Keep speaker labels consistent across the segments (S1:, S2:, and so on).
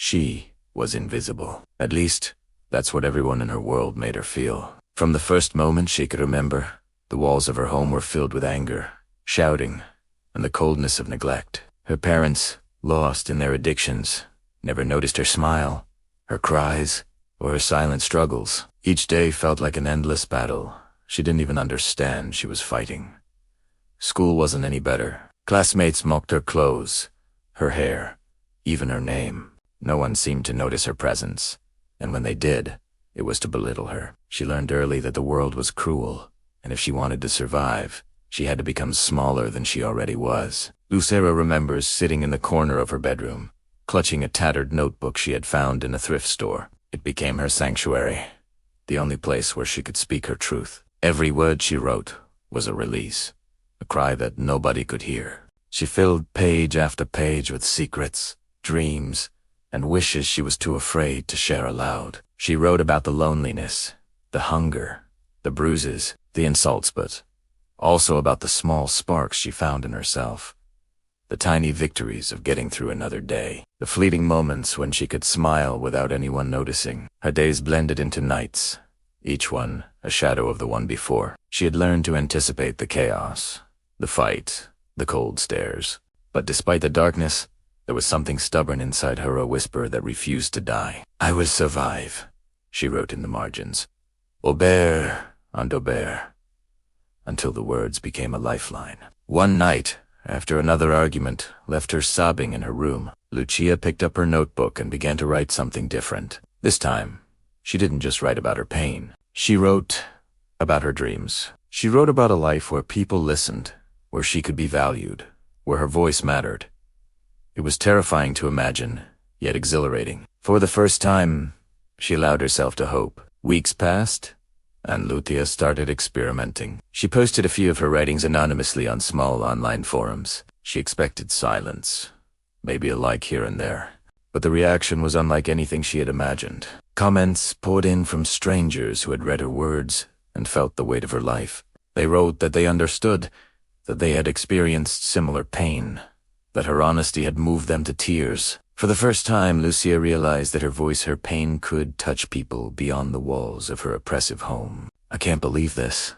S1: She was invisible. At least, that's what everyone in her world made her feel. From the first moment she could remember, the walls of her home were filled with anger, shouting, and the coldness of neglect. Her parents, lost in their addictions, never noticed her smile, her cries, or her silent struggles. Each day felt like an endless battle. She didn't even understand she was fighting. School wasn't any better. Classmates mocked her clothes, her hair, even her name. No one seemed to notice her presence, and when they did, it was to belittle her. She learned early that the world was cruel, and if she wanted to survive, she had to become smaller than she already was. Lucera remembers sitting in the corner of her bedroom, clutching a tattered notebook she had found in a thrift store. It became her sanctuary, the only place where she could speak her truth. Every word she wrote was a release, a cry that nobody could hear. She filled page after page with secrets, dreams, and wishes she was too afraid to share aloud. She wrote about the loneliness, the hunger, the bruises, the insults, but also about the small sparks she found in herself. The tiny victories of getting through another day. The fleeting moments when she could smile without anyone noticing. Her days blended into nights, each one a shadow of the one before. She had learned to anticipate the chaos, the fight, the cold stares. But despite the darkness, there was something stubborn inside her, a whisper that refused to die. "I will survive," she wrote in the margins. "Aubert and Aubert," until the words became a lifeline. One night, after another argument left her sobbing in her room, Lucia picked up her notebook and began to write something different. This time, she didn't just write about her pain. She wrote about her dreams. She wrote about a life where people listened, where she could be valued, where her voice mattered. It was terrifying to imagine, yet exhilarating. For the first time, she allowed herself to hope. Weeks passed, and Lucia started experimenting. She posted a few of her writings anonymously on small online forums. She expected silence, maybe a like here and there. But the reaction was unlike anything she had imagined. Comments poured in from strangers who had read her words and felt the weight of her life. They wrote that they understood, that they had experienced similar pain, that her honesty had moved them to tears. For the first time, Lucia realized that her voice, her pain, could touch people beyond the walls of her oppressive home. "I can't believe this,"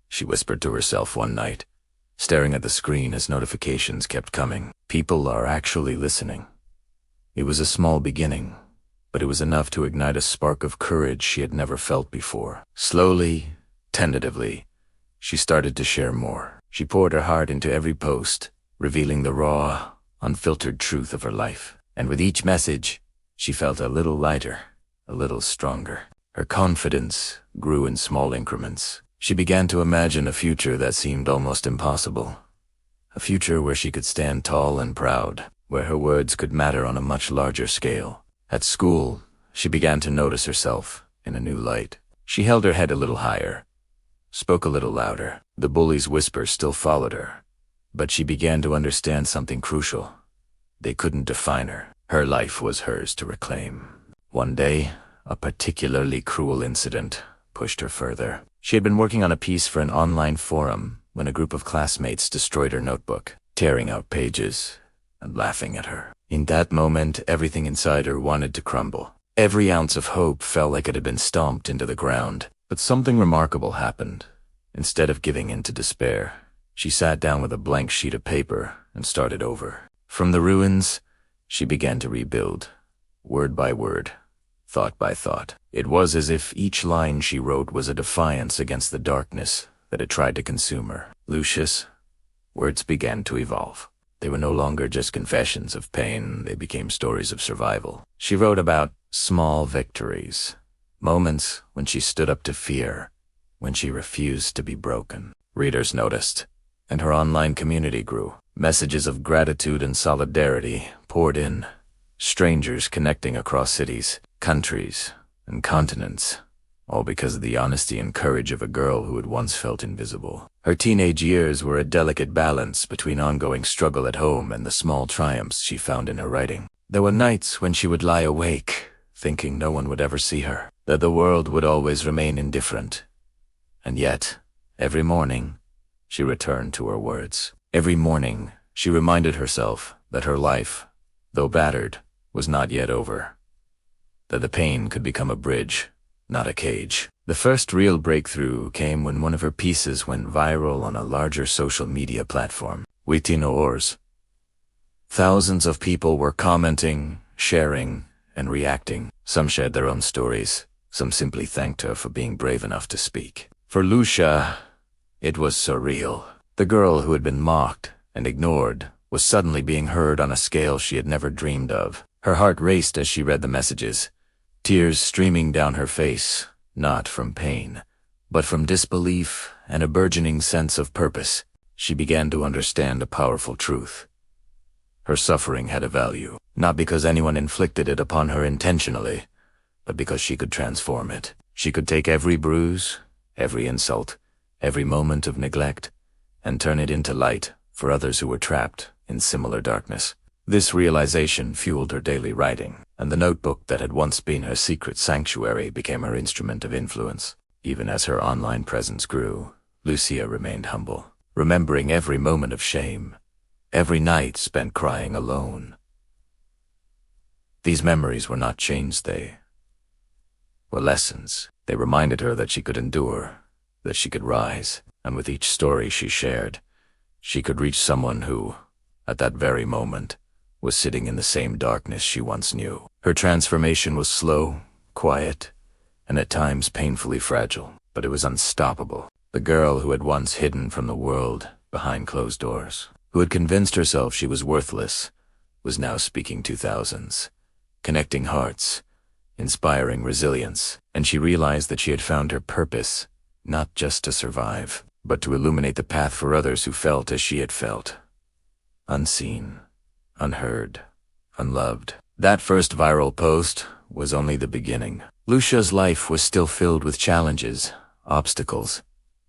S1: she whispered to herself one night, staring at the screen as notifications kept coming. People are actually listening. It was a small beginning, but it was enough to ignite a spark of courage she had never felt before. Slowly, tentatively, she started to share more. She poured her heart into every post, revealing the raw, unfiltered truth of her life. And with each message, she felt a little lighter, a little stronger. Her confidence grew in small increments. She began to imagine a future that seemed almost impossible. A future where she could stand tall and proud, where her words could matter on a much larger scale. At school, she began to notice herself in a new light. She held her head a little higher, spoke a little louder. The bullies' whispers still followed her, but she began to understand something crucial. They couldn't define her. Her life was hers to reclaim. One day, a particularly cruel incident pushed her further. She had been working on a piece for an online forum when a group of classmates destroyed her notebook, tearing out pages and laughing at her. In that moment, everything inside her wanted to crumble. Every ounce of hope felt like it had been stomped into the ground. But something remarkable happened. Instead of giving in to despair, she sat down with a blank sheet of paper and started over. From the ruins, she began to rebuild, word by word, thought by thought. It was as if each line she wrote was a defiance against the darkness that had tried to consume her. Lucius, words began to evolve. They were no longer just confessions of pain, they became stories of survival. She wrote about small victories, moments when she stood up to fear, when she refused to be broken. Readers noticed, and her online community grew. Messages of gratitude and solidarity poured in, strangers connecting across cities, countries, and continents, all because of the honesty and courage of a girl who had once felt invisible. Her teenage years were a delicate balance between ongoing struggle at home and the small triumphs she found in her writing. There were nights when she would lie awake, thinking no one would ever see her, that the world would always remain indifferent. And yet, every morning, she returned to her words. Every morning, she reminded herself that her life, though battered, was not yet over. That the pain could become a bridge, not a cage. The first real breakthrough came when one of her pieces went viral on a larger social media platform, Witinoors. Thousands of people were commenting, sharing, and reacting. Some shared their own stories. Some simply thanked her for being brave enough to speak. For Lucia, it was surreal. The girl who had been mocked and ignored was suddenly being heard on a scale she had never dreamed of. Her heart raced as she read the messages, tears streaming down her face, not from pain, but from disbelief and a burgeoning sense of purpose. She began to understand a powerful truth. Her suffering had a value, not because anyone inflicted it upon her intentionally, but because she could transform it. She could take every bruise, every insult, every moment of neglect, and turn it into light for others who were trapped in similar darkness. This realization fueled her daily writing, and the notebook that had once been her secret sanctuary became her instrument of influence. Even as her online presence grew, Lucia remained humble, remembering every moment of shame, every night spent crying alone. These memories were not change, they were lessons. They reminded her that she could endure, that she could rise, and with each story she shared, she could reach someone who, at that very moment, was sitting in the same darkness she once knew. Her transformation was slow, quiet, and at times painfully fragile, but it was unstoppable. The girl who had once hidden from the world behind closed doors, who had convinced herself she was worthless, was now speaking to thousands, connecting hearts, inspiring resilience, and she realized that she had found her purpose, not just to survive, but to illuminate the path for others who felt as she had felt. Unseen, unheard, unloved. That first viral post was only the beginning. Lucia's life was still filled with challenges, obstacles,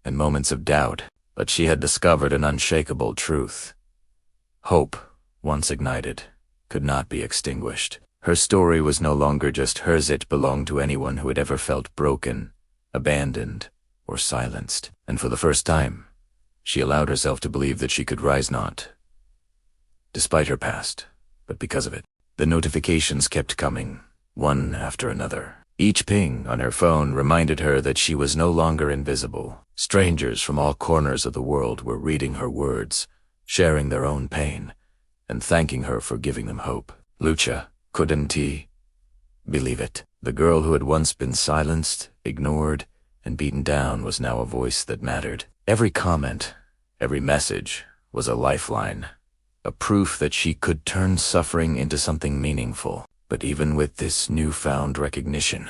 S1: and moments of doubt, but she had discovered an unshakable truth. Hope, once ignited, could not be extinguished. Her story was no longer just hers, it belonged to anyone who had ever felt broken, abandoned, or silenced. And for the first time, she allowed herself to believe that she could rise not despite her past, but because of it. The notifications kept coming, one after another. Each ping on her phone reminded her that she was no longer invisible. Strangers from all corners of the world were reading her words, sharing their own pain, and thanking her for giving them hope. Lucia, couldn't he believe it? The girl who had once been silenced, ignored, and beaten down was now a voice that mattered. Every comment, every message was a lifeline, a proof that she could turn suffering into something meaningful. But even with this newfound recognition,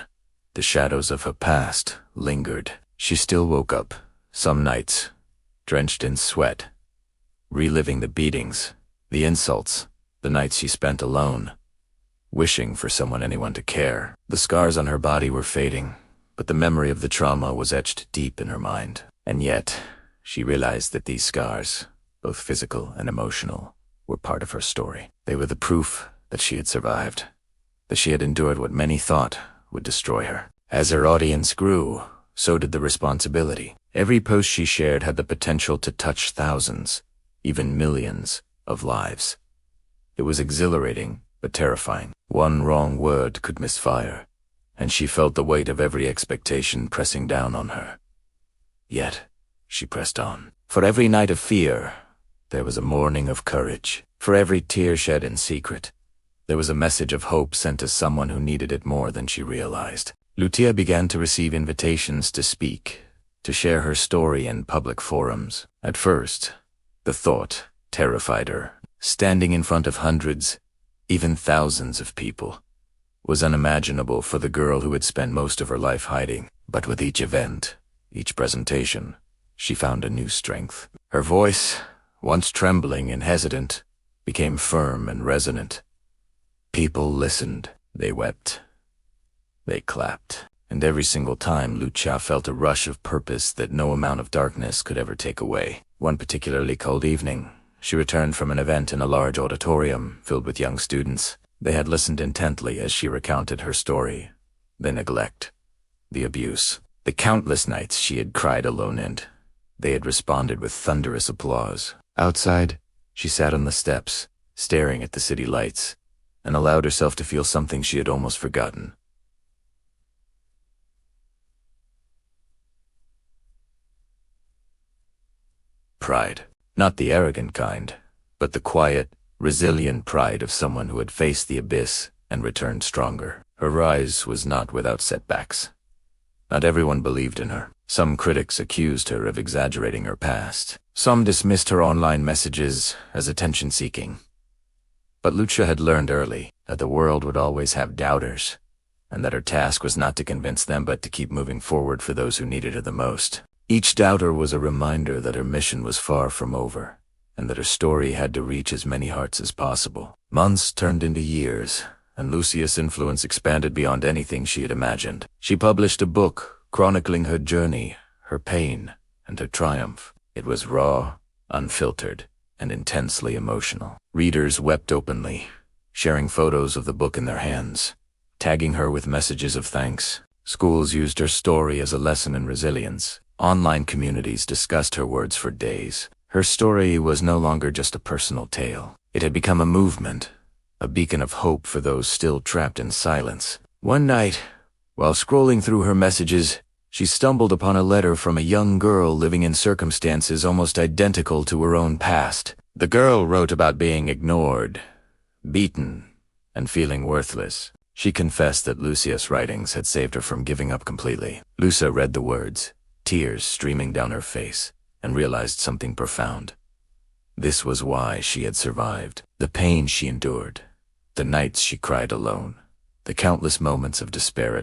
S1: the shadows of her past lingered. She still woke up, some nights, drenched in sweat, reliving the beatings, the insults, the nights she spent alone, wishing for anyone to care. The scars on her body were fading, but the memory of the trauma was etched deep in her mind. And yet, she realized that these scars, both physical and emotional, were part of her story. They were the proof that she had survived, that she had endured what many thought would destroy her. As her audience grew, so did the responsibility. Every post she shared had the potential to touch thousands, even millions, of lives. It was exhilarating, but terrifying. One wrong word could misfire, and she felt the weight of every expectation pressing down on her. Yet, she pressed on. For every night of fear, there was a morning of courage. For every tear shed in secret, there was a message of hope sent to someone who needed it more than she realized. Lucia began to receive invitations to speak, to share her story in public forums. At first, the thought terrified her. Standing in front of hundreds, even thousands of people, was unimaginable for the girl who had spent most of her life hiding. But with each event, each presentation, she found a new strength. Her voice, once trembling and hesitant, became firm and resonant. People listened, they wept, they clapped, and every single time Lucia felt a rush of purpose that no amount of darkness could ever take away. One particularly cold evening, she returned from an event in a large auditorium filled with young students. They had listened intently as she recounted her story, the neglect, the abuse, the countless nights she had cried alone, and they had responded with thunderous applause. Outside, she sat on the steps, staring at the city lights, and allowed herself to feel something she had almost forgotten. Pride. Not the arrogant kind, but the quiet, resilient pride of someone who had faced the abyss and returned stronger. Her rise was not without setbacks. Not everyone believed in her. Some critics accused her of exaggerating her past. Some dismissed her online messages as attention-seeking. But Lucia had learned early that the world would always have doubters, and that her task was not to convince them but to keep moving forward for those who needed her the most. Each doubter was a reminder that her mission was far from over, and that her story had to reach as many hearts as possible. Months turned into years, and Lucia's influence expanded beyond anything she had imagined. She published a book chronicling her journey, her pain, and her triumph. It was raw, unfiltered, and intensely emotional. Readers wept openly, sharing photos of the book in their hands, tagging her with messages of thanks. Schools used her story as a lesson in resilience. Online communities discussed her words for days. Her story was no longer just a personal tale. It had become a movement, a beacon of hope for those still trapped in silence. One night, while scrolling through her messages, she stumbled upon a letter from a young girl living in circumstances almost identical to her own past. The girl wrote about being ignored, beaten, and feeling worthless. She confessed that Lucia's writings had saved her from giving up completely. Lucia read the words, tears streaming down her face, and realized something profound. This was why she had survived. The pain she endured, the nights she cried alone, the countless moments of despair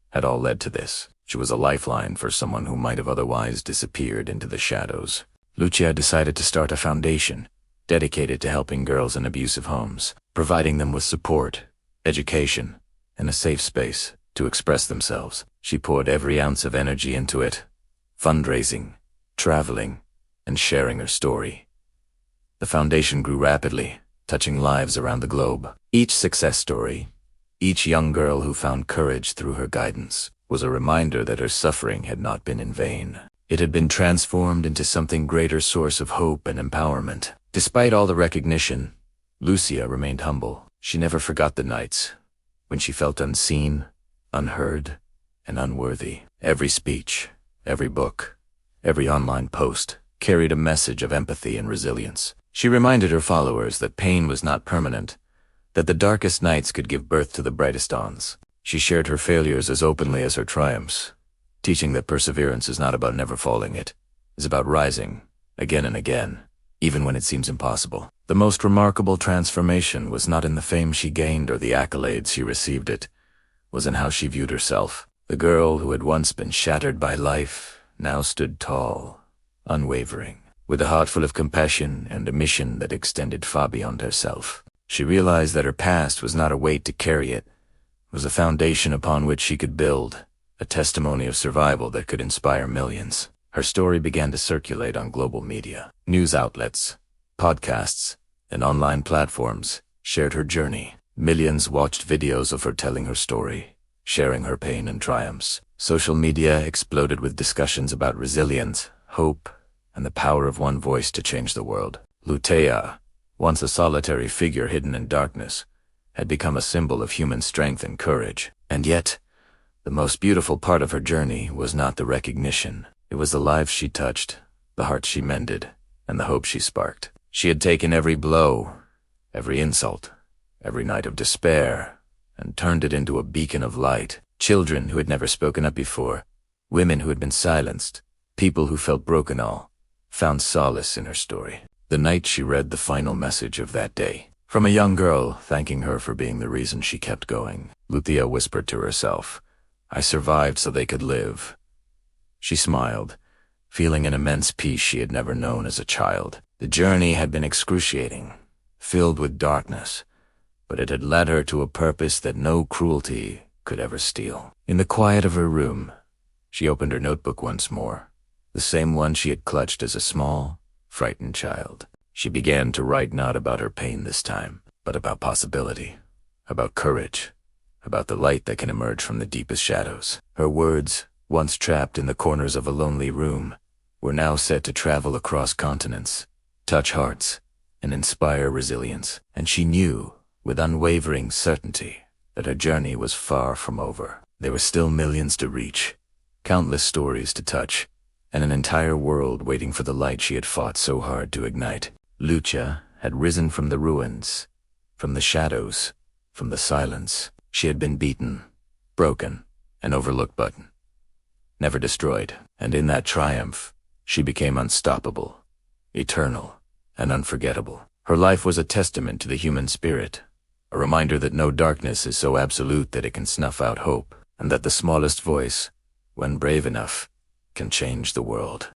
S1: had all led to this. She was a lifeline for someone who might have otherwise disappeared into the shadows. Lucia decided to start a foundation dedicated to helping girls in abusive homes, providing them with support, education, and a safe space to express themselves. She poured every ounce of energy into it, fundraising, traveling, and sharing her story. The foundation grew rapidly, touching lives around the globe. Each success story, each young girl who found courage through her guidance, was a reminder that her suffering had not been in vain. It had been transformed into something greater source of hope and empowerment. Despite all the recognition, Lucia remained humble. She never forgot the nights when she felt unseen, unheard, and unworthy. Every speech, every book, every online post carried a message of empathy and resilience. She reminded her followers that pain was not permanent, that the darkest nights could give birth to the brightest dawns. She shared her failures as openly as her triumphs, teaching that perseverance is not about never falling. It is about rising, again and again, even when it seems impossible. The most remarkable transformation was not in the fame she gained or the accolades she received. It was in how she viewed herself. The girl who had once been shattered by life now stood tall, unwavering, with a heart full of compassion and a mission that extended far beyond herself. She realized that her past was not a weight to carry. It was a foundation upon which she could build, a testimony of survival that could inspire millions. Her story began to circulate on global media. News outlets, podcasts, and online platforms shared her journey. Millions watched videos of her telling her story, sharing her pain and triumphs. Social media exploded with discussions about resilience, hope, and the power of one voice to change the world. Lucia, once a solitary figure hidden in darkness, had become a symbol of human strength and courage. And yet, the most beautiful part of her journey was not the recognition. It was the lives she touched, the hearts she mended, and the hope she sparked. She had taken every blow, every insult, every night of despair, and turned it into a beacon of light. Children who had never spoken up before, women who had been silenced, people who felt broken all, found solace in her story. The night she read the final message of that day, from a young girl thanking her for being the reason she kept going, Lucia whispered to herself, "I survived so they could live." She smiled, feeling an immense peace she had never known as a child. The journey had been excruciating, filled with darkness, but it had led her to a purpose that no cruelty could ever steal. In the quiet of her room, she opened her notebook once more, the same one she had clutched as a small, frightened child. She began to write not about her pain this time, but about possibility, about courage, about the light that can emerge from the deepest shadows. Her words, once trapped in the corners of a lonely room, were now set to travel across continents, touch hearts, and inspire resilience. And she knew with unwavering certainty that her journey was far from over. There were still millions to reach, countless stories to touch, and an entire world waiting for the light she had fought so hard to ignite. Lucia had risen from the ruins, from the shadows, from the silence. She had been beaten, broken, and overlooked, but never destroyed. And in that triumph, she became unstoppable, eternal, and unforgettable. Her life was a testament to the human spirit, a reminder that no darkness is so absolute that it can snuff out hope, and that the smallest voice, when brave enough, can change the world.